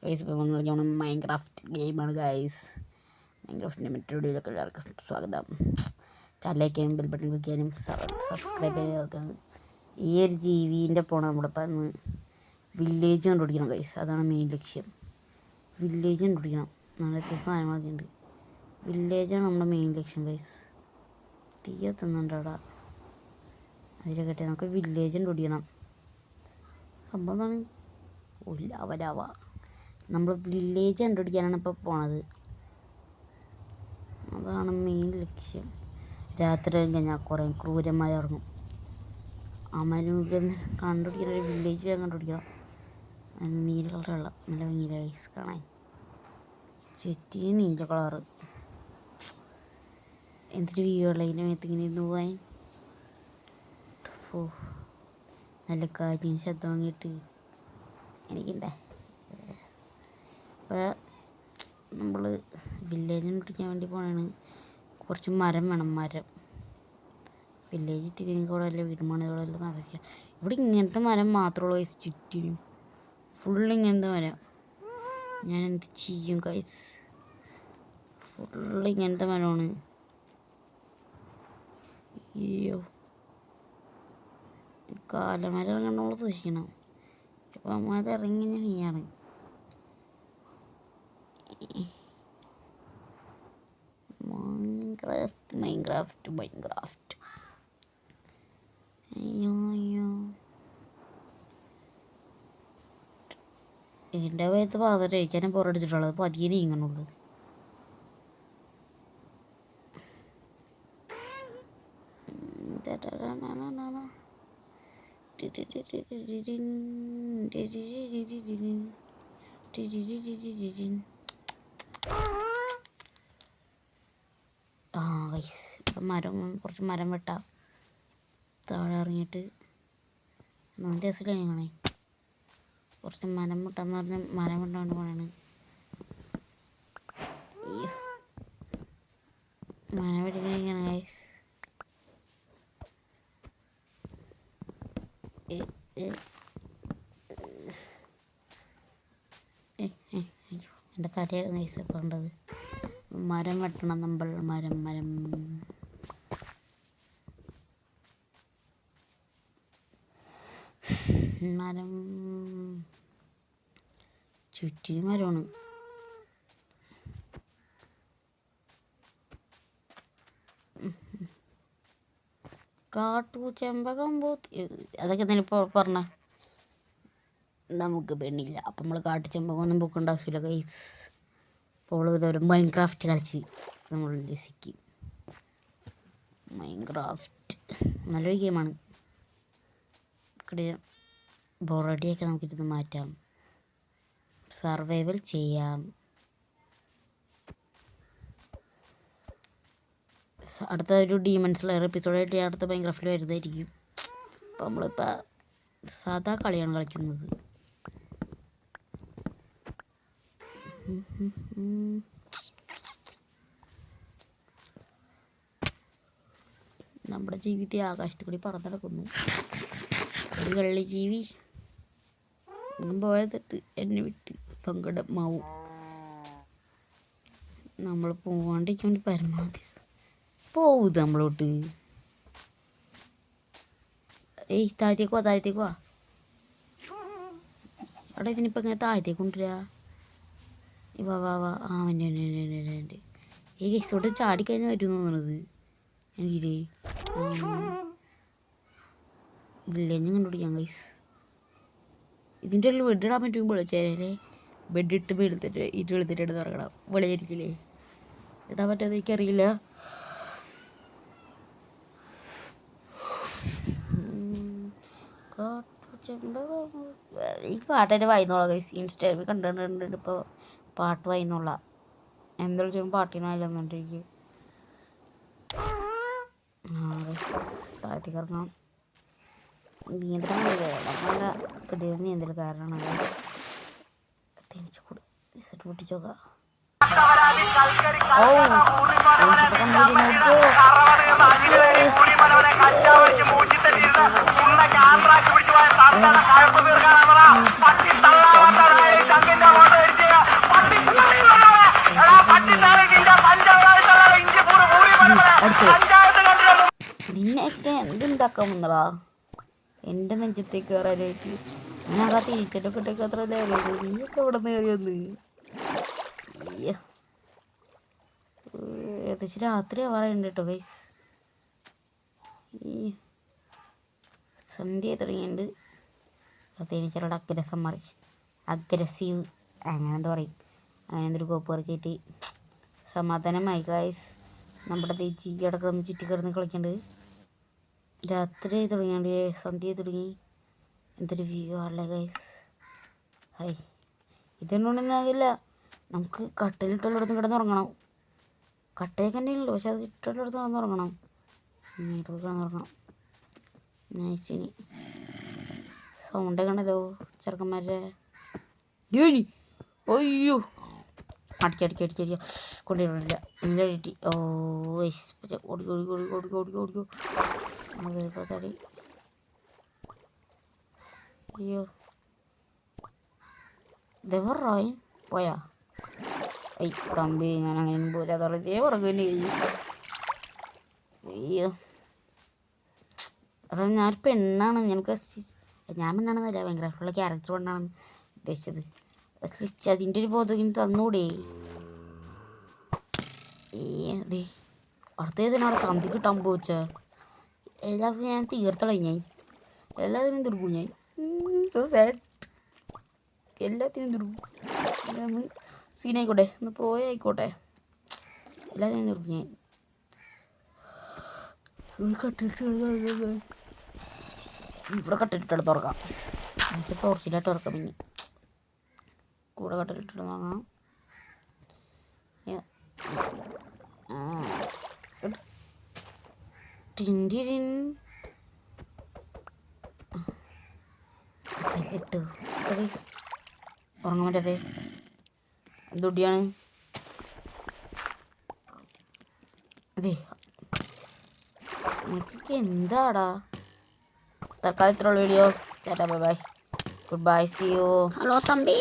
Guys ഇപ്പോൾ നമ്മൾ കളിക്കാൻ മൈൻക്രാഫ്റ്റ് ഗെയിമാണ് ഗൈസ്. മൈൻക്രാഫ്റ്റിൻ്റെ മറ്റൊരു വീഡിയോയിലൊക്കെ എല്ലാവർക്കും സ്വാഗതം. ചാനലിലേക്കാനും ബെൽ ബട്ടൺ ക്ലിക്ക് ചെയ്യാനും സബ്സ്ക്രൈബ് ചെയ്യാനും. ഈ ഒരു ജീവിൻ്റെ പോണ നമ്മളിപ്പോൾ ഇന്ന് വില്ലേജ് കണ്ടുപിടിക്കണം ഗൈസ്. അതാണ് മെയിൻ ലക്ഷ്യം. വില്ലേജ് കണ്ടുപിടിക്കണം. നല്ല അത്യാവശ്യം സാധനങ്ങളൊക്കെ ഉണ്ട്. വില്ലേജാണ് നമ്മുടെ മെയിൻ ലക്ഷ്യം ഗൈസ്. തീ എത്തുന്നുണ്ട് അവിടെ. അതിലൊക്കെ നമുക്ക് വില്ലേജ് കണ്ടുപിടിക്കണം. സംഭവം എന്താണ്? ലവ നമ്മൾ വില്ലേജ് കണ്ടുപിടിക്കാനാണ് ഇപ്പോൾ പോണത്. അതാണ് മെയിൻ ലക്ഷ്യം. രാത്രി കഴിഞ്ഞാൽ കുറേ ക്രൂരമായി ഇറങ്ങും. അമരൂരിൽ കണ്ടുപിടിക്കണം. ഒരു വില്ലേജ് വേഗം കണ്ടുപിടിക്കണം. നീല കളർ വെള്ളം നല്ല ഭംഗിയില്ല ഐസ് കാണാൻ. ചുറ്റി നീല കളറ് എന്തൊരു വ്യൂ ഉള്ള ഇതിൻ്റെ മേത്ത് ഇങ്ങനെ ഇരുന്ന് പോകാൻ. ഓ നല്ല കാര്യം ശബ്ദം വാങ്ങിയിട്ട് എനിക്കുണ്ടേ. അപ്പോൾ നമ്മൾ വില്ലേജിന് പിടിക്കാൻ വേണ്ടി പോകണതാണ്. കുറച്ച് മരം വേണം. മരം വില്ലേജ് തിരിഞ്ഞൂടെ അല്ല വീടുമാണെല്ലാം താമസിക്കാം. ഇവിടെ ഇങ്ങനത്തെ മരം മാത്രമുള്ള കൈസ്. ചുറ്റിനും ഫുള്ള് ഇങ്ങനത്തെ മരം. ഞാൻ എന്ത് ചെയ്യും കൈസ്? ഫുള്ള് ഇങ്ങനത്തെ മരമാണ്. അയ്യോ കാലമരം ഇറങ്ങണമെന്ന് സൂക്ഷിക്കണം. അപ്പം അമ്മ അത് ഇറങ്ങി നീയാണ്. മൈൻക്രാഫ്റ്റ് അയ്യോ ഇതിൻ്റെ വയത്ത് പാതിട്ട് കഴിക്കാനും പുറടിച്ചിട്ടുള്ളത്. പതിയെ നീങ്ങണുള്ളൂ. ഗൈസ് ഇപ്പം കുറച്ച് മരം വെട്ടാം. താഴെ ഇറങ്ങിയിട്ട് ഒന്നാമത്തെ ദിവസമില്ല ഞങ്ങളെ കുറച്ച് മരം വെട്ടാന്ന് പറഞ്ഞ മരം വെട്ടാണ്ട് പോണാണ്. മരം വെട്ടിക്കഴിഞ്ഞാണ് ഗൈസ്. അയ്യോ എൻ്റെ തലയായിരുന്നു ഗൈസ് ഇപ്പോൾ ഉണ്ടത്. മരം വെട്ടണം നമ്മൾ. മരം ചുറ്റിനും മരമാണ്. കാട്ടുചെമ്പകം അതൊക്കെ തന്നെ ഇപ്പോൾ പറഞ്ഞ നമുക്ക് പെണ്ണില്ല. അപ്പം നമ്മൾ കാട്ടുചെമ്പകമൊന്നും പൂക്കേണ്ട ആവശ്യമില്ല ഗൈസ്. അപ്പോൾ ഇതൊരു മൈൻക്രാഫ്റ്റ് കളിച്ച് നമ്മൾ രസിക്കും. മൈൻക്രാഫ്റ്റ് നല്ലൊരു ഗെയിമാണ്. ഇവിടെ ബോറടിയൊക്കെ നമുക്കിരുന്ന് മാറ്റാം. സർവൈവൽ ചെയ്യാം. അടുത്ത ഒരു ഡീമൺസ് ലെയർ എപ്പിസോഡായിട്ട് അടുത്ത മൈൻക്രാഫ്റ്റിൽ വരുന്നതായിരിക്കും. അപ്പോൾ നമ്മളിപ്പോൾ സാധാ കളിയാണ് കളിക്കുന്നത്. നമ്മുടെ ജീവിതത്തെ ആകാശത്ത് കൂടി പറന്നിടക്കുന്നു. ഒരു കള്ളി ജീവി പോയതെത്ത് എന്നെ വിട്ട് സങ്കടമാവും. നമ്മൾ പോവാണ്ടിരിക്കാൻ വേണ്ടി പരമാവധി പോവുത് നമ്മളോട്ട്. ഏയ് താഴത്തേക്ക് വാ. അവിടെ ഇതിനിപ്പോൾ ഇങ്ങനെ താഴത്തേക്ക് കൊണ്ടുവരാ. വാ ആ എൻ്റെ ഈ കേസോട്ട് ചാടിക്കഴിഞ്ഞാൽ വരും തോന്നുന്നത്. എനിക്ക് വില്ലേജ് കണ്ടുപിടിക്കാം ഗൈസ്. ഇതിൻ്റെ ഉള്ളിൽ ബെഡിടാൻ പറ്റും. വിളിച്ചേരല്ലേ ബെഡിട്ട് എടുത്തിട്ട് തുറക്കണം. വിളിയായിരിക്കില്ലേ ഇടാൻ പറ്റാതെ എനിക്കറിയില്ല. ഈ പാട്ടെന്നെ വായിന്നോളാം ഗൈസ്. ഇൻസ്റ്റാഗ്രാമിൽ കണ്ടിട്ടുണ്ട് ഇപ്പോൾ പാട്ട് വായിന്നോള. എന്താ ചെയ്യുമ്പോൾ പാട്ടിന് വായില്ലെന്നുണ്ടെങ്കിൽ താഴത്തേക്ക് ഇറങ്ങാം. നീന്തൽ നല്ല കിടിയ നീന്തൽക്കാരനാണ്. തിരിച്ചു കൂടി പൊട്ടിച്ചോക്കാം. ഓ നിന്നടാ എൻ്റെ നെഞ്ചത്തേക്ക് കയറാനായിട്ട്. ഞാൻ ആ തീറ്റൊക്കെ ഇട്ടേക്ക് അത്ര നേരം നീയൊക്കെ ഇവിടെ നിന്ന് കയറി വന്ന് ഏകദേശം രാത്രി ആവാറുണ്ട് കേട്ടോ ഗൈസ്. ഈ സന്ധ്യ തുടങ്ങിയിട്ടുണ്ട്. അതേന് ചിലരുടെ അഗ്രസീവ് അങ്ങനെ എന്താ പറയും, അങ്ങനെ എന്തൊരു കോപ്പ് ഇറക്കിയിട്ട് സമാധാനമായി ഗൈസ്. നമ്മുടെ ചേച്ചി കിടക്കിടന്ന് ചുറ്റി കിടന്ന് കളിക്കണ്ട്. രാത്രി തുടങ്ങിയാണ്ട് സന്ധ്യ തുടങ്ങി. എന്തൊരു വ്യൂ ആണല്ലേ ഗൈസ്. ഹൈ ഇതൊന്നുമില്ല, നമുക്ക് കട്ടലിട്ടുള്ളിടത്ത് കിടന്നുറങ്ങണം. കട്ടയൊക്കെ തന്നെ ഉള്ളൂ, പക്ഷെ അത് ഇട്ടുള്ളിടത്ത് കിടന്നുറങ്ങണം. കിടന്നുറങ്ങണം നൈസിനി. സൗണ്ടൊക്കെ ഉണ്ടല്ലോ ചെറുക്കന്മാരുടെ. അയ്യോ അടിക്കടിക്കടിക്ക കൊണ്ടിട്ടില്ല ഇല്ല കിട്ടി. ഓ ഓടിക്കോ ഓടിക്കോ ഓടിക്കോ ഓടിക്കോ ഓടിക്കോ ഓടിക്കോ തടി. അയ്യോ ദേവറായി പോയാ. തമ്പി ഞാൻ അങ്ങനെ പോരാ ദേവറങ്ങി. അയ്യോ അതാ ഞാനൊരു പെണ്ണാണ്. ഞങ്ങൾക്ക് ഞാൻ പെണ്ണാണെന്നല്ല, ഭയങ്കര ഇഷ്ടമുള്ള ക്യാരക്ടർ പെണ്ണാണെന്ന് ഉദ്ദേശിച്ചത്. അതിൻ്റെ ഒരു ബോധം ഇനി തന്നൂടെ. അതെ അടുത്തേതിനവിടെ ചന്തി കിട്ടാൻ പോച്ച എല്ലാവരും ഞാൻ തീർത്തള. ഞാൻ എല്ലാത്തിനും തീർക്കും. ഞാൻ എല്ലാത്തിനും തീർക്കും. ഒന്ന് സീനായിക്കോട്ടെ, ഒന്ന് പോയായിക്കോട്ടെ, എല്ലാത്തിനും തീർക്കും ഞാൻ. ഇവിടെ കട്ടിലിട്ട് തുറക്കാം. എനിക്ക് ടോർച്ചിലായിട്ട് തുറക്കാം. പിന്നെ കൂടെ കട്ടിലിട്ട് വാങ്ങാം. കട്ടിലിട്ട് ഉറങ്ങാൻ പറ്റാതെ എന്തൊടിയാണ്. അതെ എനിക്കൊക്കെ എന്താടാ. തൽക്കാലം ഇത്രയുള്ള വീഡിയോ. ചേട്ടാ bye bye, goodbye, see you. Hello Thampi.